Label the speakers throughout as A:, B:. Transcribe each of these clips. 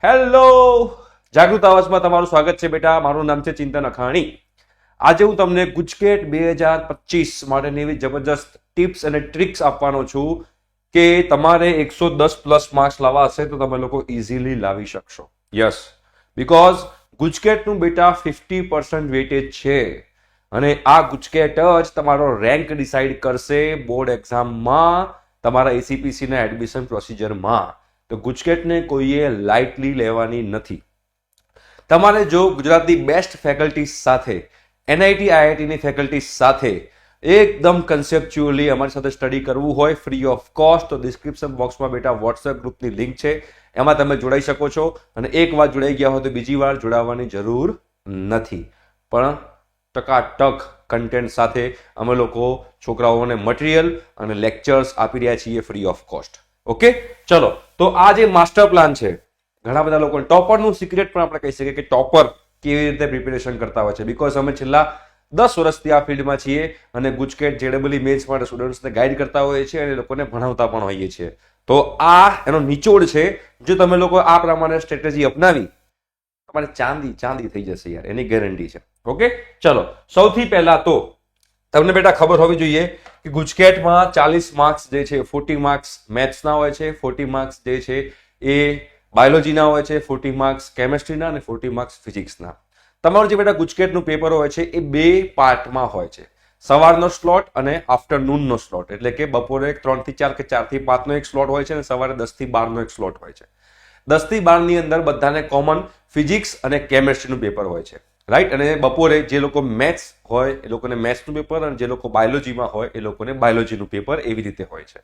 A: Hello, જાગૃત અવાજમાં તમારું સ્વાગત છે બેટા. મારું નામ છે ચિંતન અખાણી. આજે હું તમને ગુજકેટ 2025 માટેની એવી જબરજસ્ત ટિપ્સ અને ટ્રિક્સ આપવાનો છું કે તમારે 110+ માર્ક્સ લાવવા હશે તો તમે લોકો ઇઝીલી લાવી શકશો. યસ, બીકોઝ ગુજકેટનું બેટા 50% વેટેજ છે અને આ ગુજકેટ જ તમારો રેન્ક ડિસાઇડ કરશે બોર્ડ એક્ઝામમાં, તમારા એસીપીસીના એડમિશન પ્રોસિજરમાં. તો ગુજકેટને કોઈએ લાઇટલી લેવાની નથી. તમારે જો ગુજરાતની બેસ્ટ ફેકલ્ટી સાથે, એનઆઈટી આઈઆઈટીની ફેકલ્ટી સાથે એકદમ કન્સેપ્ચ્યુઅલી અમારી સાથે સ્ટડી કરવું હોય ફ્રી ઓફ કોસ્ટ, તો ડિસ્ક્રિપ્શન બોક્સમાં બેટા વોટ્સએપ ગ્રુપની લિંક છે, એમાં તમે જોડાઈ શકો છો. અને એક વાર જોડાઈ ગયા હોય તો બીજી વાર જોડાવાની જરૂર નથી. પણ ટકાટક કન્ટેન્ટ સાથે અમે લોકો છોકરાઓને મટીરિયલ અને લેક્ચર્સ આપી રહ્યા છીએ ફ્રી ઓફ કોસ્ટ. ઓકે, ચલો. તો આ જે માસ્ટર પ્લાન છે, ઘણા બધા લોકો ટોપરનું સિક્રેટ પણ આપણે કહી શકીએ કે ટોપર કેવી રીતે પ્રિપેરેશન કરતા હોય છે. બીકોઝ અમે છેલ્લા 10 વર્ષથી આ ફિલ્ડમાં છીએ અને ગુજકેટ જેડબલઈ મેન્સ માટે સ્ટુડન્ટ્સને ગાઈડ કરતા હોઈએ છીએ અને લોકોને ભણાવતા પણ હોઈએ છીએ. તો આ એનો નિચોડ છે. જો તમે લોકો આ પ્રમાણે સ્ટ્રેટેજી અપનાવી, તમારે ચાંદી થઈ જશે યાર, એની ગેરંટી છે. ઓકે, ચલો. સૌથી પહેલા તો તમને બેટા ખબર હોવી જોઈએ કે ગુજકેટમાં 40 માર્ક્સ જે છે 40 માર્ક્સ મેથ્સના હોય છે, 40 માર્ક્સ જે છે એ બાયોલોજીના હોય છે, 40 માર્ક્સ કેમેસ્ટ્રીના અને 40 માર્ક્સ ફિઝિક્સના. તમારું જે બેટા ગુજકેટનું પેપર હોય છે એ 2 પાર્ટમાં હોય છે, સવારનો સ્લોટ અને આફ્ટરનૂનનો સ્લોટ. એટલે કે બપોરે 3 થી 4 કે 4 થી 5 નો એક સ્લોટ હોય છે અને સવારે 10 થી 12 નો એક સ્લોટ હોય છે. 10 થી 12 ની અંદર બધાને કોમન ફિઝિક્સ અને કેમેસ્ટ્રીનું પેપર હોય છે, રાઈટ. અને બપોરે જે લોકો મેથ્સ હોય એ લોકોને મેથ્સનું પેપર અને જે લોકો બાયોલોજીમાં હોય એ લોકોને બાયોલોજીનું પેપર, એવી રીતે હોય છે.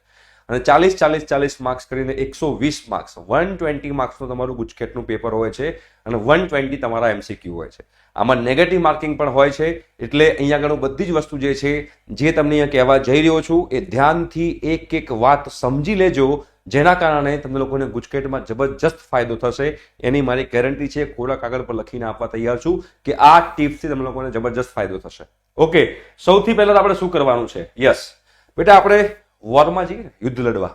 A: અને 40 માર્ક્સ કરીને 120 માર્ક્સ 120 માર્ક્સનું તમારું ગુજકેટનું પેપર હોય છે અને 120 તમારા એમસીક્યુ હોય છે. આમાં નેગેટિવ માર્કિંગ પણ હોય છે. એટલે અહીંયા આગળ બધી જ વસ્તુ જે છે, જે તમને અહીંયા કહેવા જઈ રહ્યો છું, એ ધ્યાનથી એક એક વાત સમજી લેજો, જેના કારણે તમને લોકોને ગુજકેટમાં જબરજસ્ત ફાયદો થશે. એની મારી ગેરંટી છે, કોરા કાગળ પર લખીને આપવા તૈયાર છું કે આ ટિપ્સથી તમને લોકોને જબરજસ્ત ફાયદો થશે. ઓકે, સૌથી પહેલા આપણે શું કરવાનું છે? યસ બેટા, આપણે વોરમાં જઈએ ને, યુદ્ધ લડવા,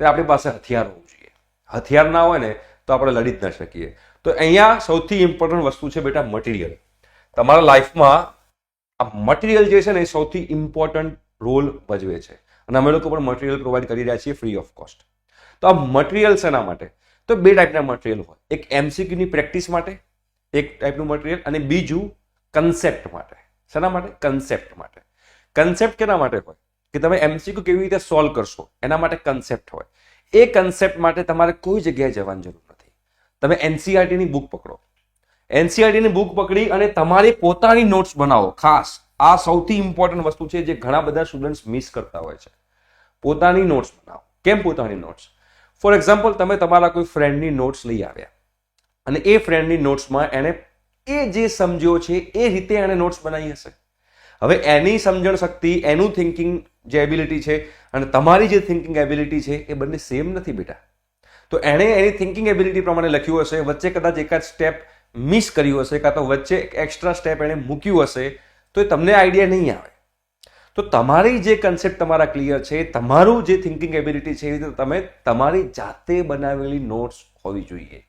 A: તો આપણી પાસે હથિયાર હોવું જોઈએ. હથિયાર ના હોય ને તો આપણે લડી જ ના શકીએ. તો અહીંયા સૌથી ઇમ્પોર્ટન્ટ વસ્તુ છે બેટા મટીરિયલ. તમારા લાઈફમાં આ મટીરિયલ જે છે ને એ સૌથી ઇમ્પોર્ટન્ટ રોલ ભજવે છે અને અમે લોકો પણ મટીરિયલ પ્રોવાઈડ કરી રહ્યા છીએ ફ્રી ઓફ કોસ્ટ. તો આ મટીરિયલ શેના માટે? તો 2 ટાઈપના મટીરિયલ હોય. એક એમસીક્યુની પ્રેક્ટિસ માટે એક ટાઈપનું મટીરિયલ અને બીજું કન્સેપ્ટ માટે. શેના માટે? કન્સેપ્ટ માટે. કન્સેપ્ટ કેના માટે હોય? કે તમે એમસીક્યુ કેવી રીતે સોલ્વ કરશો એના માટે કન્સેપ્ટ હોય. એ કન્સેપ્ટ માટે તમારે કોઈ જગ્યાએ જવાની જરૂર નથી. તમે એનસીઈઆરટીની બુક પકડો, એનસીઈઆરટીની બુક પકડી અને તમારી પોતાની નોટ્સ બનાવો. ખાસ આ સૌથી ઇમ્પોર્ટન્ટ વસ્તુ છે જે ઘણા બધા સ્ટુડન્ટ્સ મિસ કરતા હોય છે. પોતાની નોટ્સ બનાવો. કેમ પોતાની નોટ્સ? ફોર એક્ઝામ્પલ, તમે તમારા કોઈ ફ્રેન્ડની નોટ્સ લઈ આવ્યા અને એ ફ્રેન્ડની નોટ્સમાં એને એ જે સમજ્યો છે એ રીતે એને નોટ્સ બનાવી હશે. હવે એની સમજણ શક્તિ, એનું થિંકિંગ જે એબિલિટી છે અને તમારી જે થિંકિંગ એબિલિટી છે એ બંને સેમ નથી બેટા. તો એણે એની થિંકિંગ એબિલિટી પ્રમાણે લખ્યું હશે, વચ્ચે કદાચ એકાદ સ્ટેપ મિસ કર્યું હશે, કાં તો વચ્ચે એક્સ્ટ્રા સ્ટેપ એણે મૂક્યું હશે, તો એ તમને આઈડિયા નહીં આવે. તો તમારી જે કન્સેપ્ટ તમારા ક્લિયર છે, તમારું જે થિંકિંગ એબિલિટી છે, એ રીતે તમે તમારી જાતે બનાવેલી નોટ્સ હોવી જોઈએ.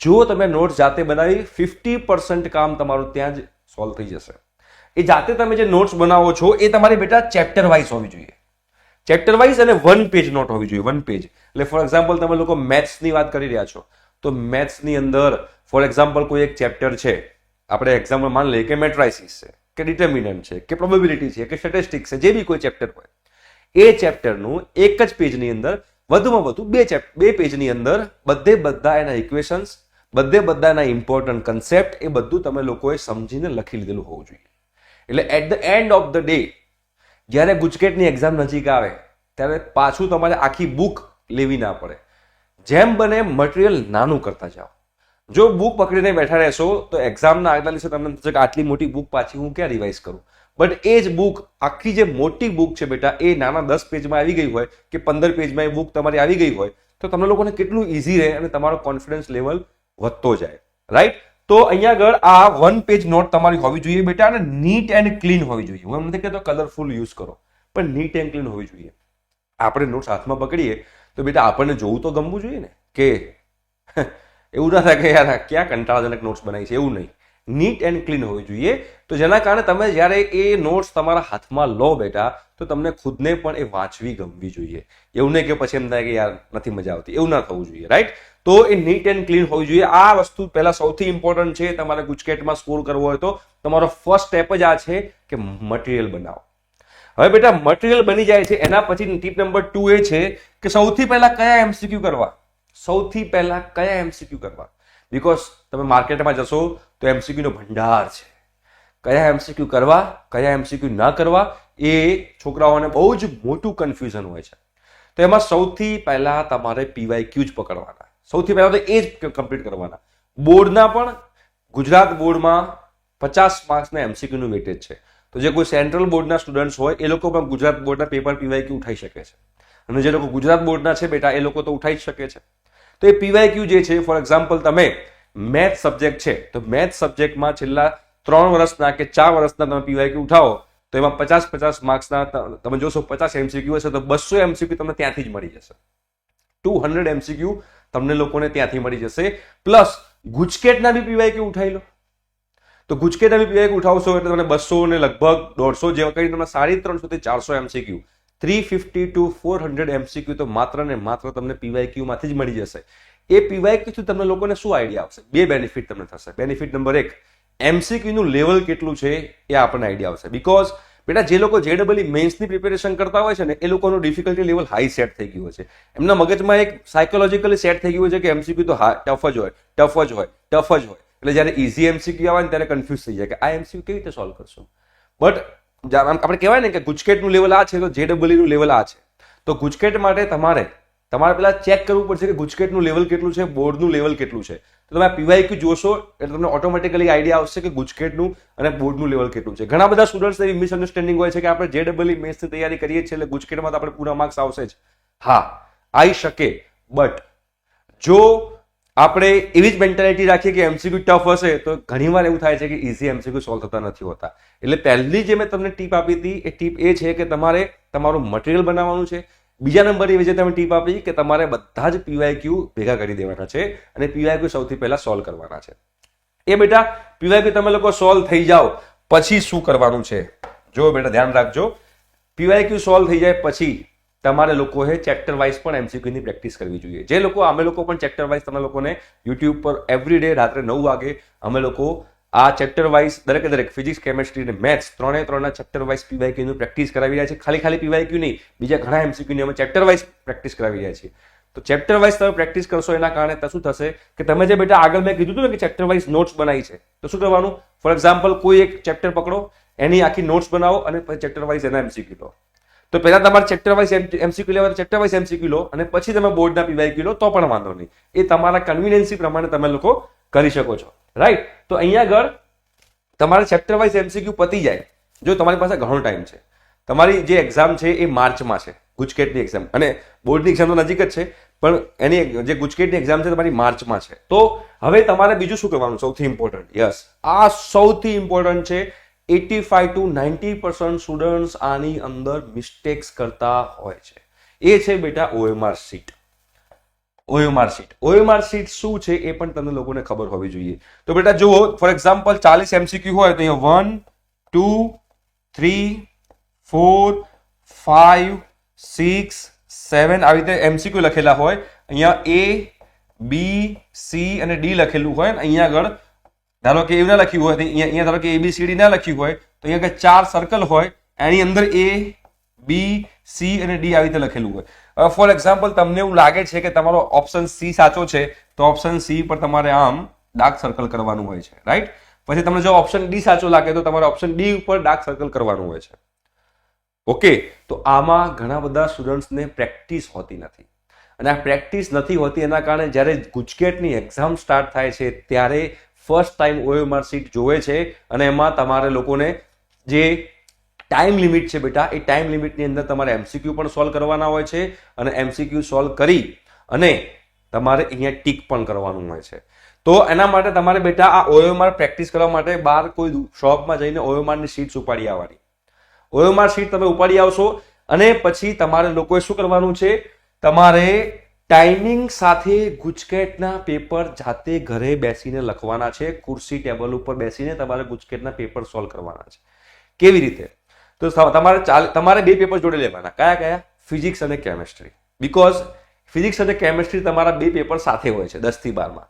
A: જો તમે નોટ્સ જાતે બનાવી, 50% કામ તમારું ત્યાં જ સોલ્વ થઈ જશે. એ જાતે તમે જે નોટ્સ બનાવો છો એ તમારી બેટા ચેપ્ટર વાઇઝ હોવી જોઈએ. ચેપ્ટર વાઇઝ અને 1 પેજ નોટ હોવી જોઈએ. 1 પેજ એટલે ફોર એક્ઝામ્પલ, તમે લોકો મેથ્સની વાત કરી રહ્યા છો તો મેથ્સની અંદર ફોર એક્ઝામ્પલ કોઈ એક ચેપ્ટર છે, આપણે એક્ઝામ્પલ માની લઈએ કે મેટ્રાઇસિસ છે કે ડિટર્મિનન્ટ છે કે પ્રોબેબિલિટી છે કે સ્ટેટિસ્ટિક્સ છે, જે બી કોઈ ચેપ્ટર હોય, એ ચેપ્ટરનું એક જ પેજની અંદર વધુમાં વધુ 2 પેજની અંદર બધા એના ઇક્વેશન્સ, બધા એના ઇમ્પોર્ટન્ટ કન્સેપ્ટ, એ બધું તમે લોકોએ સમજીને લખી લીધેલું હોવું જોઈએ. એટલે at the end of the day, જ્યારે ગુજકેટની એક્ઝામ નજીક આવે ત્યારે પાછું તમારે આખી બુક લેવી ના પડે. જેમ બને મટીરિયલ નાનું કરતા જાઓ. જો બુક પકડીને બેઠા રહેશો તો એક્ઝામના આગલા દિવસે તમને થશે કે આટલી મોટી બુક પાછી હું ક્યાં રિવાઇઝ કરું. બટ એ જ બુક, આખી જે મોટી બુક છે બેટા, એ નાના 10 પેજમાં આવી ગઈ હોય કે 15 પેજમાં એ બુક તમારી આવી ગઈ હોય તો તમને લોકોને કેટલું ઇઝી રહે અને તમારો કોન્ફિડન્સ લેવલ વધતો જાય, રાઈટ. તો અહીંયા આગળ આ 1 પેજ નોટ તમારી હોવી જોઈએ બેટા, અને નીટ એન્ડ ક્લીન હોવી જોઈએ. હું એમ નથી કહેતો કલરફુલ યુઝ કરો, પણ નીટ એન્ડ ક્લીન હોવી જોઈએ. આપણે નોટ્સ હાથમાં પકડીએ તો બેટા આપણને જોવું તો ગમવું જોઈએ ને કે એવું ના થાય કે યાર ક્યાં કંટાળાજનક નોટ્સ બનાવી છે, એવું નહીં. નીટ એન્ડ ક્લીન હોવી જોઈએ. તો જેના કારણે તમે જ્યારે એ નોટ્સ તમારા હાથમાં લો બેટા, તો તમને ખુદને પણ એ વાંચવી ગમવી જોઈએ. એવું નહીં કે પછી એમ થાય કે યાર નથી મજા આવતી, એવું ના થવું જોઈએ, રાઈટ? તો એ નીટ એન્ડ ક્લીન હોવી જોઈએ. આ વસ્તુ પહેલા સૌથી ઇમ્પોર્ટન્ટ છે. તમારે ગુજકેટમાં સ્કોર કરવો હોય તો તમારો ફર્સ્ટ સ્ટેપ જ આ છે કે મટીરિયલ બનાવો. હવે બેટા મટીરિયલ બની જાય છે, એના પછી ટીપ નંબર 2 એ છે કે સૌથી પહેલા કયા એમસીક્યુ કરવા. સૌથી પહેલા કયા એમસીક્યુ કરવા? બીકોઝ તમે માર્કેટમાં જશો તો એમસીક્યુ નો ભંડાર છે. કયા એમસીક્યુ કરવા, કયા એમસીક્યુ ના કરવા, એ છોકરાઓને બહુ જ મોટું કન્ફ્યુઝન હોય છે. તો એમાં સૌથી પહેલા તમારે પીવાયક્યુ જ પકડવાના. સૌથી પહેલા તો એ જ કમ્પ્લીટ કરવાના. બોર્ડના પણ ગુજરાત બોર્ડમાં 50 માર્ક્સના એમસીક્યુ નું વેટેજ છે. તો જે કોઈ સેન્ટ્રલ બોર્ડના સ્ટુડન્ટ્સ હોય એ લોકો પણ ગુજરાત બોર્ડના પેપર પીવાયક્યુ ઉઠાઈ શકે છે. અને જે લોકો ગુજરાત બોર્ડના છે બેટા, એ લોકો તો ઉઠાઈ જ શકે છે. તો એ પીવાયક્યુ જે છે, ફોર એક્ઝામ્પલ તમે મેથ સબ્જેક્ટ છે તો મેથ સબ્જેક્ટમાં છેલ્લા 3 વર્ષના કે 4 વર્ષના તમે પીવાયક્યુ ઉઠાવો તો એમાં 50 માર્ક્સના તમે જોશો 50 એમસીક્યુ હશે તો 200 એમસીક્યુ તમને ત્યાંથી જ મળી જશે. 200 એમસીક્યુ તમને લોકોને ત્યાંથી મળી જશે. પ્લસ ગુજકેટના બી પીવાયક્યુ ઉઠાવી લો. તો ગુજકેટના બી પીવાયક્યુ ઉઠાવશો એટલે તમને 200 ને લગભગ 150 જેવા કરીને તમને 350 થી 400 એમસીક્યુ, 350 to 400 એમસીક્યુ તો માત્ર ને માત્ર તમને પીવાયક્યુ માંથી જ મળી જશે. એ પીવાયક્યુ થી તમને લોકોને શું આઈડિયા આવશે? 2 બેનિફિટ તમને થશે. બેનિફિટ નંબર 1, એમસીક્યુ નું લેવલ કેટલું છે એ આપણને આઈડિયા આવશે. બીકોઝ બેટા જે લોકો જેડબલઈ મેન્સની પ્રિપેરેશન કરતા હોય છે ને, એ લોકોનું ડિફિકલ્ટી લેવલ હાઈ સેટ થઈ ગયું હોય છે. એમના મગજમાં એક સાયકોલોજીકલી સેટ થઈ ગયું હોય છે કે એમસીક્યુ તો ટફ જ હોય, ટફ જ હોય, ટફ જ હોય. એટલે જ્યારે ઇઝી એમસીક્યુ આવે ને ત્યારે કન્ફ્યુઝ થઈ જાય કે આ એમસીક્યુ કેવી રીતે સોલ્વ કરશું. બટ આપણે કહેવાય ને કે ગુજકેટનું લેવલ આ છે તો જેડબલઈ નું લેવલ આ છે. તો ગુજકેટ માટે તમારે પેલા ચેક કરવું પડશે કે ગુજકેટનું લેવલ કેટલું છે, બોર્ડનું લેવલ કેટલું છે. તો તમે આ પીવાયક્યુ જોશો એટલે તમને ઓટોમેટિકલી આઈડિયા આવશે કે ગુજકેટનું અને બોર્ડનું લેવલ કેટલું છે. ઘણા બધા સ્ટુડન્ટ્સ એવી મિસઅન્ડરસ્ટેન્ડિંગ હોય છે કે આપણે જેડબલઈ મેથ્સની તૈયારી કરીએ છીએ એટલે ગુજકેટમાં તો આપણે પૂરા માર્ક્સ આવશે જ. હા, આવી શકે. બટ જો આપણે એવી જ મેન્ટાલિટી રાખીએ કે એમસીક્યુ ટફ હશે તો ઘણીવાર એવું થાય છે કે ઇઝી એમસીક્યુ સોલ્વ થતા નથી હોતા. એટલે પહેલી જે મેં તમને ટીપ આપી હતી એ ટીપ એ છે કે તમારે તમારું મટીરિયલ બનાવવાનું છે. બીજા નંબર એ જે તમે ટીપ આપી કે તમારે બધા જ પીવાયક્યુ ભેગા કરી દેવાના છે અને પીવાયક્યુ સૌથી પહેલા સોલ્વ કરવાના છે. એ બેટા પીવાયક્યુ તમે લોકો સોલ્વ થઈ જાઓ પછી શું કરવાનું છે? જો બેટા ધ્યાન રાખજો, પીવાયક્યુ સોલ્વ થઈ જાય પછી તમારે લોકોએ ચેપ્ટર વાઇઝ પણ એમસીક્યુ ની પ્રેક્ટિસ કરવી જોઈએ. જે લોકો અમે લોકો પણ ચેપ્ટર વાઇઝ તમે લોકોને યુટ્યુબ પર એવરી ડે રાત્રે 9 વાગે અમે લોકો આ ચેપ્ટર વાઇઝ દરેક ફિઝિક્સ, કેમેસ્ટ્રી અને મેથ્સ ત્રણેના ચેપ્ટર વાઇઝ પીવાયક્યુ નું પ્રેક્ટિસ કરાવી રહ્યા છે. ખાલી પીવાયક્યુ નહીં, બીજા ઘણા એમસીક્યુ ની અમે ચેપ્ટર વાઇઝ પ્રેક્ટિસ કરાવી રહ્યા છીએ. તો ચેપ્ટર વાઇઝ તમે પ્રેક્ટિસ કરશો એના કારણે શું થશે કે તમે જે બેટા આગળ મેં કીધું હતું ને કે ચેપ્ટર વાઇઝ નોટ્સ બનાવી છે, તો શું કરવાનું? ફોર એક્ઝામ્પલ કોઈ એક ચેપ્ટર પકડો, એની આખી નોટ્સ બનાવો અને પછી ચેપ્ટર વાઇઝ એના એમસીક્યુ લો. તો પહેલા તમારે ચેપ્ટર વાઇઝ એમસીક્યુ લેવા, ચેપ્ટર વાઇઝ એમસીક્યુ લો અને પછી તમે બોર્ડના પીવાયક્યુ લો તો પણ વાંધો નહીં. એ તમારા કન્વિનિયન્સી પ્રમાણે તમે લોકો કરી શકો છો, રાઈટ? તો અહીંયા આગળ તમારે ચેપ્ટર વાઇઝ એમસીક્યુ પતી જાય જો તમારી પાસે ઘણો ટાઈમ છે. તમારી જે એક્ઝામ છે એ માર્ચમાં છે, ગુજકેટની એક્ઝામ, અને બોર્ડની એક્ઝામ તો નજીક જ છે પણ એની જે ગુજકેટની એક્ઝામ છે તમારી માર્ચમાં છે. તો હવે તમારે બીજું શું કરવાનું? સૌથી ઇમ્પોર્ટન્ટ, યસ, આ સૌથી ઇમ્પોર્ટન્ટ છે. 85 to 90% સ્ટુડન્ટ્સ આની અંદર મિસ્ટેક્સ કરતા હોય છે. એ છે બેટા OMR શીટ. OMR શીટ શું છે એ પણ તમને લોકોને ખબર હોવી જોઈએ. તો બેટા જુઓ, ફોર એક્ઝામ્પલ 40 એમસીક્યુ હોય તો અહીંયા 1 2 3 4 5 6 7 આવી રીતે એમસીક્યુ લખેલા હોય. અહીંયા A, B, C અને D લખેલું હોય ને અહીંયા આગળ ધારો કે એવું ના લખ્યું હોય, અહીંયા ધારો કે ABCD ના લખ્યું હોય તો અહીંયા 4 સર્કલ હોય, એની અંદર A, B, C અને D આવી રીતે લખેલું હોય. હવે ફોર એક્ઝામ્પલ તમને એવું લાગે છે કે તમારો ઓપ્શન C સાચો છે તો ઓપ્શન C પર તમારે આમ ડાર્ક સર્કલ કરવાનું હોય છે, રાઈટ? પછી તમને જો ઓપ્શન D સાચો લાગે તો તમારે ઓપ્શન D ઉપર ડાર્ક સર્કલ કરવાનું હોય છે. ઓકે, તો આમાં ઘણા બધા સ્ટુડન્ટ્સને પ્રેક્ટિસ હોતી નથી અને આ પ્રેક્ટિસ નથી હોતી એના કારણે જ્યારે ગુજકેટની એક્ઝામ સ્ટાર્ટ થાય છે ત્યારે ફર્સ્ટ ટાઈમ OMR શીટ જોવે છે અને એમાં તમારે લોકોને જે ટાઈમ લિમિટ છે બેટા, એ ટાઈમ લિમિટની અંદર તમારે એમસીક્યુ પણ સોલ્વ કરવાના હોય છે અને એમસીક્યુ સોલ્વ કરી અને તમારે અહીંયા ટીક પણ કરવાનું હોય છે. તો એના માટે તમારે બેટા આ OMR પ્રેક્ટિસ કરવા માટે બહાર કોઈ શોપમાં જઈને OMR ની શીટ્સ ઉપાડી આવવાની. OMR શીટ તમે ઉપાડી આવશો અને પછી તમારે લોકોએ શું કરવાનું છે? તમારે ટાઈમિંગ સાથે ગુજકેટના પેપર જાતે ઘરે બેસીને લખવાના છે. ખુરશી ટેબલ ઉપર બેસીને તમારે ગુજકેટના પેપર સોલ્વ કરવાના છે. કેવી રીતે? તો તમારે બે પેપર જોડે લેવાના. કયા કયા? ફિઝિક્સ અને કેમેસ્ટ્રી. બીકોઝ ફિઝિક્સ અને કેમેસ્ટ્રી તમારા બે પેપર સાથે હોય છે 10 થી 12 માં.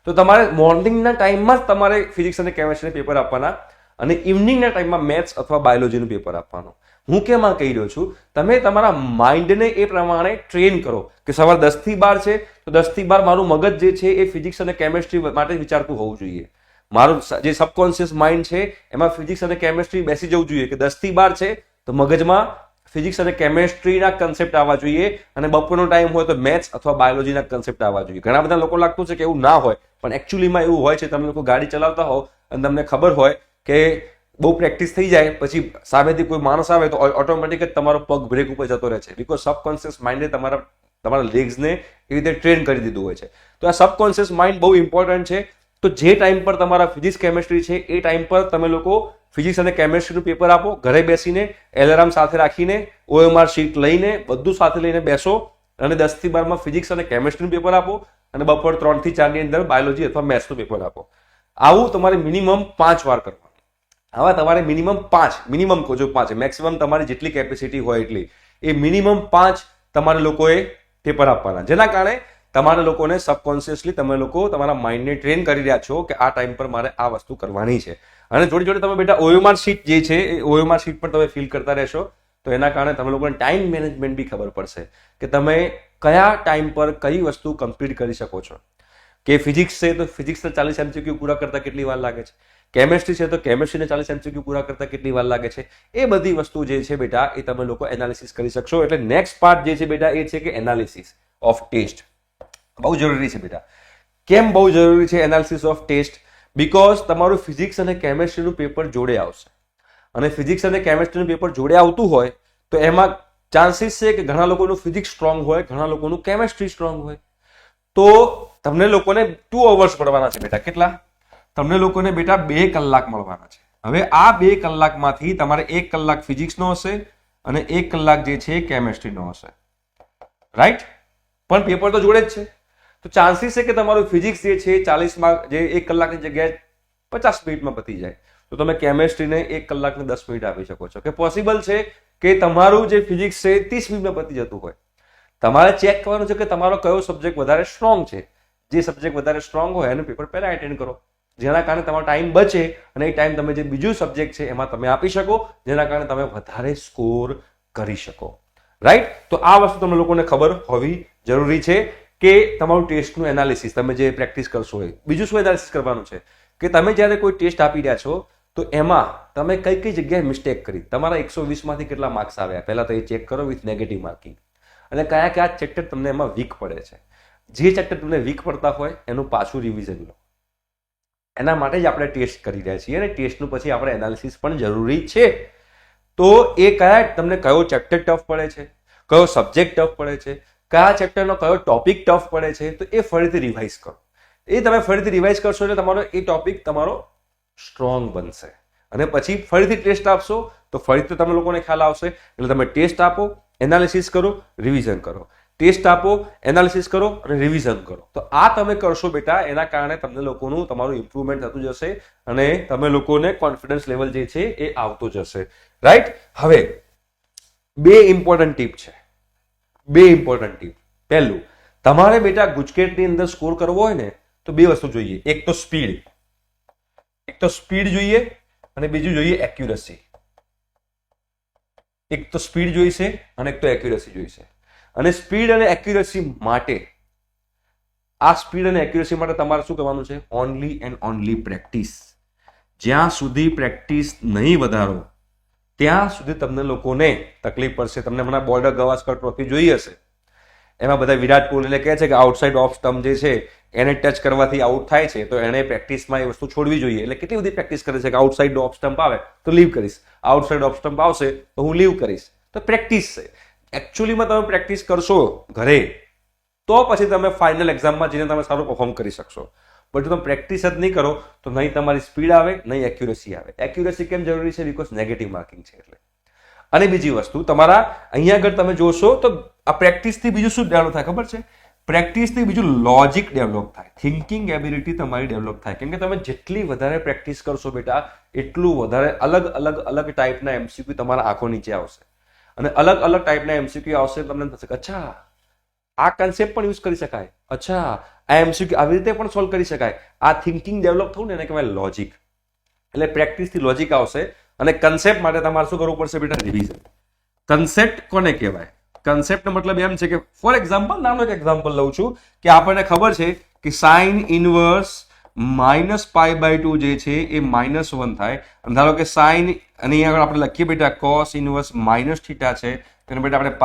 A: તો તમારે મોર્નિંગના ટાઈમમાં જ તમારે ફિઝિક્સ અને કેમેસ્ટ્રીના પેપર આપવાના અને ઇવનિંગના ટાઈમમાં મેથ્સ અથવા બાયોલોજીનું પેપર આપવાનું. હું કેમ આ કહી રહ્યો છું? તમે તમારા માઇન્ડને એ પ્રમાણે ટ્રેન કરો કે સવારે 10 થી 12 છે તો 10 થી 12 મારું મગજ જે છે એ ફિઝિક્સ અને કેમેસ્ટ્રી માટે વિચારતું હોવું જોઈએ. મારું જે સબકોન્શિયસ માઇન્ડ છે એમાં ફિઝિક્સ અને કેમેસ્ટ્રી બેસી જવું જોઈએ કે 10 થી 12 છે તો મગજમાં ફિઝિક્સ અને કેમેસ્ટ્રીના કન્સેપ્ટ આવવા જોઈએ અને બપોરનો ટાઈમ હોય તો મેથ્સ અથવા બાયોલોજીના કન્સેપ્ટ આવવા જોઈએ. ઘણા બધા લોકો લાગતું છે કે એવું ના હોય, પણ એકચ્યુઅલીમાં એવું હોય છે. તમે લોકો ગાડી ચલાવતા હોવ અને તમને ખબર હોય કે બહુ પ્રેક્ટિસ થઈ જાય પછી સામેથી કોઈ માણસ આવે તો ઓટોમેટિક જ તમારો પગ બ્રેક ઉપર જતો રહે છે. બીકોઝ સબકોન્શિયસ માઇન્ડે તમારા લેગ્સને એવી રીતે ટ્રેન કરી દીધું હોય છે. તો આ સબકોન્શિયસ માઇન્ડ બહુ ઇમ્પોર્ટન્ટ છે. તો જે ટાઈમ પર તમારા ફિઝિક્સ કેમેસ્ટ્રી છે એ ટાઈમ પર તમે લોકો ફિઝિક્સ અને કેમેસ્ટ્રીનું પેપર આપો. ઘરે બેસીને એલાર્મ સાથે રાખીને OMR શીટ લઈને બધું સાથે લઈને બેસો અને 10 થી 12 માં ફિઝિક્સ અને કેમેસ્ટ્રીનું પેપર આપો અને બપોર 3 થી 4 ની અંદર બાયોલોજી અથવા મેથ્સનું પેપર આપો. આવું તમારે મિનિમમ 5 વાર કરવાનું. હવે તમારે મિનિમમ કહો છો 5, મેક્સિમમ તમારી જેટલી કેપેસિટી હોય એટલી, એ મિનિમમ 5 તમારે લોકોએ પેપર આપવાના. જેના કારણે તમારા લોકોને સબકોન્શિયસલી તમે લોકો તમારા માઇન્ડને ટ્રેન કરી રહ્યા છો કે આ ટાઈમ પર મારે આ વસ્તુ કરવાની છે. અને જોડે જોડે તમે બેટા OMR શીટ જે છે એ OMR શીટ પર તમે ફિલ કરતા રહેશો તો એના કારણે તમે લોકોને ટાઈમ મેનેજમેન્ટ બી ખબર પડશે કે તમે કયા ટાઈમ પર કઈ વસ્તુ કમ્પ્લીટ કરી શકો છો. કે ફિઝિક્સ છે તો ફિઝિક્સના 40 MCQ પૂરા કરતા કેટલી વાર લાગે છે, કેમેસ્ટ્રી છે તો કેમેસ્ટ્રીને 40 MCQ પૂરા કરતા કેટલી વાર લાગે છે, એ બધી વસ્તુ જે છે બેટા એ તમે લોકો એનાલિસિસ કરી શકશો. એટલે નેક્સ્ટ પાર્ટ જે છે બેટા એ છે કે એનાલિસિસ ઓફ ટેસ્ટ. બહુ જરૂરી છે બેટા. કેમ બહુ જરૂરી છે એનાલિસિસ ઓફ ટેસ્ટ? બીકોઝ તમારું ફિઝિક્સ અને કેમેસ્ટ્રીનું પેપર જોડે આવશે અને ફિઝિક્સ અને કેમેસ્ટ્રીનું પેપર જોડે આવતું હોય તો એમાં ચાન્સીસ છે કે ઘણા લોકોનું ફિઝિક્સ સ્ટ્રોંગ હોય, ઘણા લોકોનું કેમેસ્ટ્રી સ્ટ્રોંગ હોય. તો તમને લોકોને 2 અવર્સ મળવાના છે બેટા. કેટલા? તમને લોકોને બેટા 2 કલાક મળવાના છે. હવે આ 2 કલાકમાંથી તમારે 1 કલાક ફિઝિક્સનો હશે અને 1 કલાક જે છે કેમેસ્ટ્રીનો હશે. રાઈટ? પણ પેપર તો જોડે જ છે. તો ચાન્સીસ છે કે તમારું ફિઝિક્સ જે છે 40 માં જે 1 કલાકની જગ્યાએ 50 મિનિટમાં પતી જાય તો તમે કેમેસ્ટ્રીને 1 કલાક ને 10 મિનિટ આપી શકો છો. કે પોસિબલ છે કે તમારું જે ફિઝિક્સ છે 30 મિનિટમાં પતી જતું હોય. તમારે ચેક કરવાનું છે કે તમારો કયો સબ્જેક્ટ વધારે સ્ટ્રોંગ છે. જે સબ્જેક્ટ વધારે સ્ટ્રોંગ હોય એનું પેપર પહેલા એટેન્ડ કરો, જેના કારણે તમારો ટાઈમ બચે અને એ ટાઈમ તમે જે બીજું સબ્જેક્ટ છે એમાં તમે આપી શકો, જેના કારણે તમે વધારે સ્કોર કરી શકો. રાઈટ? તો આ વસ્તુ તમને લોકોને ખબર હોવી જરૂરી છે કે તમારું ટેસ્ટનું એનાલિસિસ તમે જે પ્રેક્ટિસ કરશો હોય. બીજું શું એનાલિસિસ કરવાનું છે કે તમે જ્યારે કોઈ ટેસ્ટ આપી રહ્યા છો તો એમાં તમે કઈ કઈ જગ્યાએ મિસ્ટેક કરી, તમારા 120 માંથી કેટલા માર્ક્સ આવ્યા પહેલા તો એ ચેક કરો વિથ નેગેટિવ માર્કિંગ. અને કયા કયા ચેપ્ટર તમને એમાં વીક પડે છે. જે ચેપ્ટર તમને વીક પડતા હોય એનું પાછું રિવિઝન લો. એના માટે જ આપણે ટેસ્ટ કરી રહ્યા છીએ અને ટેસ્ટનું પછી આપણે એનાલિસિસ પણ જરૂરી છે. તો એ તમને કયો ચેપ્ટર ટફ પડે છે, કયો સબ્જેક્ટ ટફ પડે છે, કયા ચેપ્ટરનો કયો ટોપિક ટફ પડે છે, તો એ ફરીથી રિવાઇઝ કરો. એ તમે ફરીથી રિવાઇઝ કરશો એટલે તમારો એ ટોપિક તમારો સ્ટ્રોંગ બનશે અને પછી ફરીથી ટેસ્ટ આપશો તો ફરીથી તમે લોકોને ખ્યાલ આવશે. એટલે તમે ટેસ્ટ આપો, એનાલિસિસ કરો, રિવિઝન કરો. ટેસ્ટ આપો, એનાલિસિસ કરો અને રિવિઝન કરો. તો આ તમે કરશો બેટા, એના કારણે તમને લોકોનું તમારું ઇમ્પ્રુવમેન્ટ થતું જશે અને તમે લોકોને કોન્ફિડન્સ લેવલ જે છે એ આવતો જશે. રાઈટ? હવે 2 ઇમ્પોર્ટન્ટ ટીપ છે. 2 ઇમ્પોર્ટન્ટ ટીપ. પહેલું, તમારે બેટા ગુજકેટની અંદર સ્કોર કરવો હોય ને તો 2 વસ્તુ જોઈએ. એક તો સ્પીડ જોઈએ અને બીજું જોઈએ એક્યુરસી. એક તો સ્પીડ જોઈશે અને એક તો એક્યુરસી જોઈશે. અને સ્પીડ અને એક્યુરસી માટે તમારે શું કરવાનું છે? Only and only practice. જ્યાં સુધી પ્રેક્ટિસ નહીં વધારો ત્યાં સુધી તમને લોકોને તકલીફ પડશે. તમને હમણાં બોર્ડર ગવાસ્કર ટ્રોફી જોઈ હશે, એમાં બધા વિરાટ કોહલીને કહે છે કે આઉટસાઇડ ઓફ સ્ટમ્પ જે છે એને ટચ કરવાથી આઉટ થાય છે, તો એને પ્રેક્ટિસમાં એ વસ્તુ છોડવી જોઈએ. એટલે કેટલી બધી પ્રેક્ટિસ કરે છે કે આઉટસાઇડ ઓફ સ્ટમ્પ આવે તો લીવ કરીશ, આઉટસાઇડ ઓફ સ્ટમ્પ આવશે તો હું લીવ કરીશ. તો પ્રેક્ટિસ છે. એકચ્યુઅલીમાં તમે પ્રેક્ટિસ કરશો ઘરે તો પછી તમે ફાઇનલ એક્ઝામમાં જઈને તમે સારું પરફોર્મ કરી શકશો. પણ જો તમે પ્રેક્ટિસ જ નહીં કરો તો નહીં તમારી સ્પીડ આવે, નહીં એક્યુરસી આવે. એક્યુરસી કેમ જરૂરી છે? બીકોઝ નેગેટિવ માર્કિંગ છે એટલે. અને બીજી વસ્તુ, તમારા અહીંયા આગળ તમે જોશો તો આ પ્રેક્ટિસથી બીજું શું ડેવલપ થાય ખબર છે? પ્રેક્ટિસથી બીજું લોજિક ડેવલપ થાય, થિંકિંગ એબિલિટી તમારી ડેવલપ થાય. કેમ કે તમે જેટલી વધારે પ્રેક્ટિસ કરશો બેટા એટલું વધારે અલગ અલગ અલગ ટાઈપના એમસીક્યુ તમારા આંખો નીચે આવશે અને અલગ અલગ ટાઈપના એમસીક્યુ આવશે. તમને થશે કે અચ્છા આ કન્સેપ્ટ પણ યુઝ કરી શકાય, અચ્છા આ એમસીક્યુ આવી રીતે પણ સોલ્વ કરી શકાય. આ થિંકિંગ ડેવલપ થવું ને એને કહેવાય લોજિક. એટલે પ્રેક્ટિસથી લોજિક આવશે અને કન્સેપ્ટ માટે તમારે શું કરવું પડશે બેટા? રિવિઝન. કન્સેપ્ટ કોને કહેવાય? કન્સેપ્ટનો મતલબ એમ છે કે ફોર એક્ઝામ્પલ, નાનો એક એક્ઝામ્પલ લઉં છું કે આપણને ખબર છે કે સાઇન ઇનવર્સ -π/2 જે છે એ -1 થાય. અને ધારો કે સાઇન અને અહીંયા આગળ આપણે લખીએ બેટા cos ઇનવર્સ -θ છે, તેને બેટા આપણે π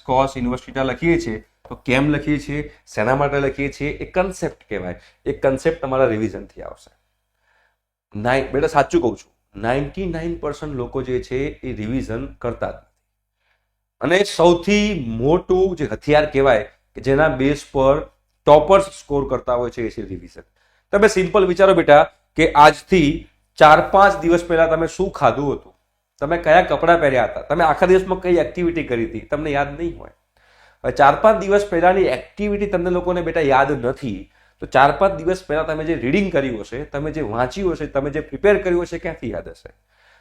A: - cos ઇનવર્સ θ લખીએ છીએ. તો કેમ લખીએ છીએ, શેના માટે લખીએ છીએ? એ કન્સેપ્ટ કહેવાય. એ કન્સેપ્ટ તમારા રિવિઝનથી આવશે. બેટા સાચું કહું છું, 99% લોકો જે છે એ રિવિઝન કરતા જ નથી. અને સૌથી મોટું જે હથિયાર કહેવાય કે જેના બેઝ પર ટોપર્સ સ્કોર કરતા હોય છે એ છે રિવિઝન. તમે સિમ્પલ વિચારો બેટા કે આજથી 4-5 દિવસ પહેલા તમે શું ખાધું હતું, તમે કયા કપડાં પહેર્યા હતા, તમે આખા દિવસમાં કઈ એક્ટિવિટી કરી હતી, તમને યાદ નહીં હોય. હવે 4-5 દિવસ પહેલાની એક્ટિવિટી તમને લોકોને બેટા યાદ નથી, તો 4-5 દિવસ પહેલા તમે જે રીડિંગ કર્યું હશે, તમે જે વાંચ્યું હશે, તમે જે પ્રિપેર કર્યું હશે, ક્યાંથી યાદ હશે?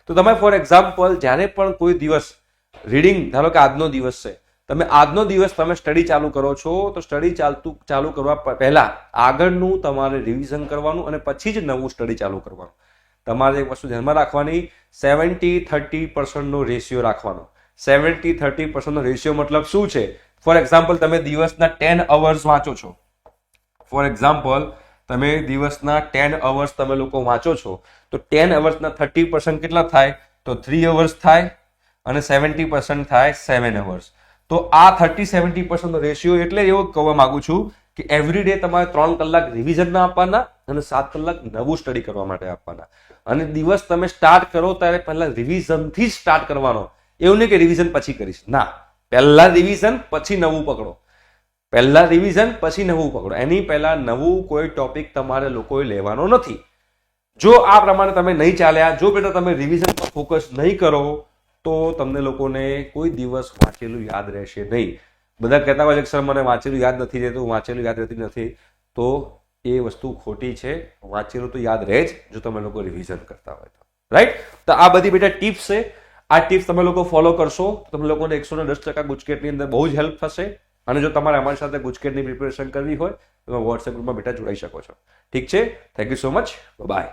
A: તો તમે ફોર એક્ઝામ્પલ જ્યારે પણ કોઈ દિવસ રીડિંગ, ધારો કે આજનો દિવસ છે, તમે આજનો દિવસ તમે સ્ટડી ચાલુ કરો છો, તો સ્ટડી ચાલુ કરવા પહેલા આગળનું તમારે રિવિઝન કરવાનું અને પછી જ નવું સ્ટડી ચાલુ કરવાનું. તમારે એક વસ્તુ ધ્યાનમાં રાખવાની, 70-30% નો રેશિયો રાખવાનો. 70-30% નો રેશિયો મતલબ શું છે? ફોર એક્ઝામ્પલ તમે દિવસના 10 અવર્સ વાંચો છો, ફોર એક્ઝામ્પલ તમે દિવસના 10 અવર્સ તમે લોકો વાંચો છો, તો 10 અવર્સના 30% કેટલા થાય? તો 3 અવર્સ થાય અને 70% થાય 7 અવર્સ. તો આ 30-70% નો રેશિયો એટલે એવું કહેવા માંગુ છું કે એવરી ડે તમારે 3 કલાક રિવિઝનના આપવાના અને 7 કલાક નવું સ્ટડી કરવા માટે આપવાના. અને દિવસ તમે સ્ટાર્ટ કરો ત્યારે પહેલા રિવિઝનથી સ્ટાર્ટ કરવાનો. એવું નહીં કે રિવિઝન પછી કરીશ, ના, પહેલા રિવિઝન પછી નવું પકડો, પહેલા રિવિઝન પછી નવું પકડો. એની પહેલા નવું કોઈ ટોપિક તમારે લોકોએ લેવાનો નથી. જો આ પ્રમાણે તમે નહીં ચાલ્યા, જો બેટા તમે રિવિઝન પર ફોકસ નહીં કરો, તો તમને લોકોને કોઈ દિવસ વાંચેલું યાદ રહેશે નહીં. બધા કહેતા હોય છે કે સર મને વાંચેલું યાદ નથી રહેતું, વાંચેલું યાદ રહેતી નથી, તો એ વસ્તુ ખોટી છે. વાંચેલું તો યાદ રહે જ જો તમે લોકો રિવિઝન કરતા હોય તો, રાઈટ? તો આ બધી બેટા ટિપ્સ છે. આ ટિપ્સ તમે લોકો ફોલો કરશો તો તમે લોકોને 110% ગુજકેટની અંદર બહુ જ હેલ્પ થશે. અને જો તમારે અમારી સાથે ગુજકેટની પ્રિપેરેશન કરવી હોય તો તમે વોટ્સએપ ગ્રુપમાં બેટા જોડાઈ શકો છો. ઠીક છે? Thank you so much, by.